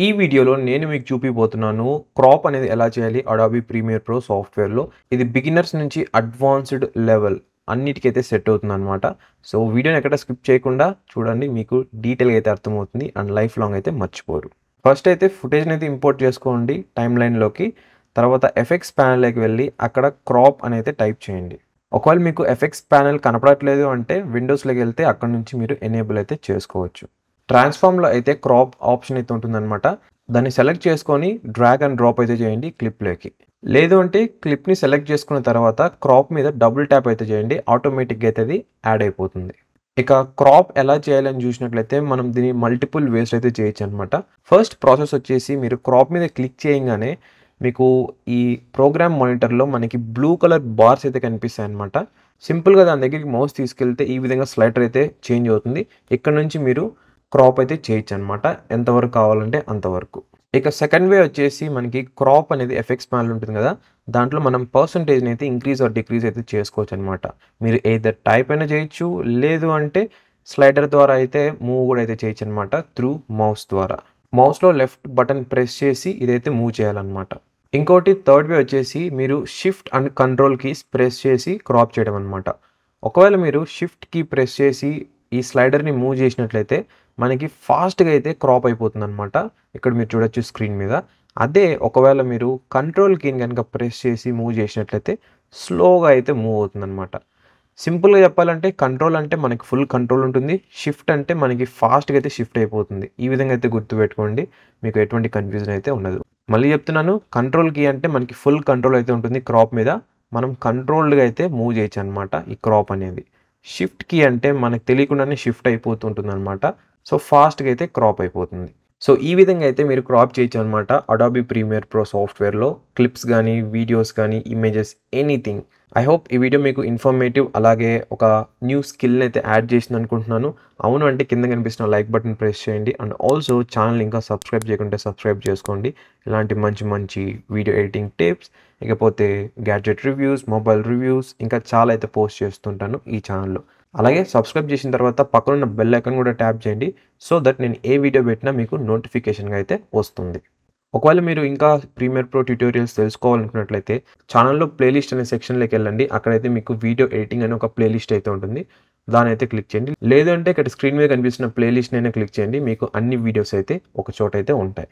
ఈ వీడియోలో నేను మీకు చూపిపోతున్నాను క్రాప్ అనేది ఎలా చేయాలి అడాబీ ప్రీమియర్ ప్రో సాఫ్ట్వేర్లో. ఇది బిగినర్స్ నుంచి అడ్వాన్స్డ్ లెవెల్ అన్నిటికైతే సెట్ అవుతుందన్నమాట. సో వీడియోని ఎక్కడ స్కిప్ చేయకుండా చూడండి, మీకు డీటెయిల్గా అయితే అర్థమవుతుంది అండ్ లైఫ్ లాంగ్ అయితే మర్చిపోరు. ఫస్ట్ అయితే ఫుటేజ్ని అయితే ఇంపోర్ట్ చేసుకోండి టైమ్ లైన్లోకి. తర్వాత ఎఫెక్ట్స్ ప్యానెల్లోకి వెళ్ళి అక్కడ క్రాప్ అని అయితే టైప్ చేయండి. ఒకవేళ మీకు ఎఫెక్ట్స్ ప్యానెల్ కనపడట్లేదు అంటే విండోస్లోకి వెళ్తే అక్కడ నుంచి మీరు ఎనేబుల్ అయితే చేసుకోవచ్చు. ట్రాన్స్ఫార్మ్లో అయితే క్రాప్ ఆప్షన్ అయితే ఉంటుందన్నమాట. దాన్ని సెలెక్ట్ చేసుకొని డ్రాగ్ అండ్ డ్రాప్ అయితే చేయండి క్లిప్లోకి. లేదు అంటే క్లిప్ని సెలెక్ట్ చేసుకున్న తర్వాత క్రాప్ మీద డబుల్ ట్యాప్ అయితే చేయండి, ఆటోమేటిక్గా అయితే అది యాడ్ అయిపోతుంది. ఇక క్రాప్ ఎలా చేయాలని చూసినట్లయితే మనం దీన్ని మల్టిపుల్ వేస్ అయితే చేయొచ్చు అనమాట. ఫస్ట్ ప్రాసెస్ వచ్చేసి మీరు క్రాప్ మీద క్లిక్ చేయగానే మీకు ఈ ప్రోగ్రామ్ మానిటర్లో మనకి బ్లూ కలర్ బార్స్ అయితే కనిపిస్తాయి అనమాట. సింపుల్గా దాని దగ్గరికి మౌస్ తీసుకెళ్తే ఈ విధంగా స్లైడర్ అయితే చేంజ్ అవుతుంది. ఇక్కడ నుంచి మీరు క్రాప్ అయితే చేయొచ్చు అనమాట, ఎంతవరకు కావాలంటే అంతవరకు. ఇక సెకండ్ వే వచ్చేసి మనకి క్రాప్ అనేది ఎఫెక్ట్స్ ప్యానెల్ ఉంటుంది కదా, దాంట్లో మనం పర్సంటేజ్ని అయితే ఇంక్రీజ్ ఆర్ డిక్రీజ్ అయితే చేసుకోవచ్చు అనమాట. మీరు ఏదర్ టైప్ అయినా చేయొచ్చు, లేదు అంటే స్లైడర్ ద్వారా అయితే మూవ్ కూడా అయితే చేయొచ్చు అనమాట త్రూ మౌస్ ద్వారా. మౌస్లో లెఫ్ట్ బటన్ ప్రెస్ చేసి ఇదైతే మూవ్ చేయాలన్నమాట. ఇంకోటి థర్డ్ వే వచ్చేసి మీరు shift and control keys press చేసి క్రాప్ చేయడం అనమాట. ఒకవేళ మీరు షిఫ్ట్ కీ ప్రెస్ చేసి ఈ స్లైడర్ని మూవ్ చేసినట్లయితే మనకి ఫాస్ట్గా అయితే క్రాప్ అయిపోతుంది అనమాట. ఇక్కడ మీరు చూడొచ్చు స్క్రీన్ మీద. అదే ఒకవేళ మీరు కంట్రోల్ కీని కనుక ప్రెస్ చేసి మూవ్ చేసినట్లయితే స్లోగా అయితే మూవ్ అవుతుంది అనమాట. సింపుల్గా చెప్పాలంటే కంట్రోల్ అంటే మనకి ఫుల్ కంట్రోల్ ఉంటుంది, షిఫ్ట్ అంటే మనకి ఫాస్ట్గా అయితే షిఫ్ట్ అయిపోతుంది. ఈ విధంగా అయితే గుర్తుపెట్టుకోండి, మీకు ఎటువంటి కన్ఫ్యూజన్ అయితే ఉండదు. మళ్ళీ చెప్తున్నాను, కంట్రోల్ కీ అంటే మనకి ఫుల్ కంట్రోల్ అయితే ఉంటుంది క్రాప్ మీద, మనం కంట్రోల్డ్గా అయితే మూవ్ చేయొచ్చు అనమాట ఈ క్రాప్ అనేది. షిఫ్ట్ కీ అంటే మనకు తెలియకుండానే షిఫ్ట్ అయిపోతుంటుంది అనమాట. సో ఫాస్ట్గా అయితే క్రాప్ అయిపోతుంది. సో ఈ విధంగా అయితే మీరు క్రాప్ చేయొచ్చు అనమాట అడాబీ ప్రీమియర్ ప్రో సాఫ్ట్వేర్లో. క్లిప్స్ కానీ, వీడియోస్ కానీ, ఇమేజెస్, ఎనీథింగ్. ఐ హోప్ ఈ వీడియో మీకు ఇన్ఫర్మేటివ్, అలాగే ఒక న్యూ స్కిల్ని అయితే యాడ్ చేసింది అనుకుంటున్నాను. అవును అంటే కింద కనిపిస్తున్న లైక్ బటన్ ప్రెస్ చేయండి అండ్ ఆల్సో ఛానల్ ఇంకా సబ్స్క్రైబ్ చేయకుంటే సబ్స్క్రైబ్ చేసుకోండి. ఇలాంటి మంచి మంచి వీడియో ఎడిటింగ్ టిప్స్, ఇకపోతే గ్యాడ్జెట్ రివ్యూస్, మొబైల్ రివ్యూస్ ఇంకా చాలా అయితే పోస్ట్ చేస్తుంటాను ఈ ఛానల్లో. అలాగే సబ్స్క్రైబ్ చేసిన తర్వాత పక్కనున్న బెల్ ఐకాన్ కూడా ట్యాప్ చేయండి, సో దట్ నేను ఏ వీడియో పెట్టినా మీకు నోటిఫికేషన్గా అయితే వస్తుంది. ఒకవేళ మీరు ఇంకా ప్రీమియర్ ప్రో ట్యూటోరియల్స్ తెలుసుకోవాలనుకున్నట్లయితే ఛానల్లో ప్లేలిస్ట్ అనే సెక్షన్లోకి వెళ్ళండి. అక్కడైతే మీకు వీడియో ఎడిటింగ్ అనే ఒక ప్లేలిస్ట్ అయితే ఉంటుంది, దాని అయితే క్లిక్ చేయండి. లేదంటే ఇక్కడ స్క్రీన్ మీద కనిపిస్తున్న ప్లేలిస్ట్ అయినా క్లిక్ చేయండి, మీకు అన్ని వీడియోస్ అయితే ఒక చోట అయితే ఉంటాయి.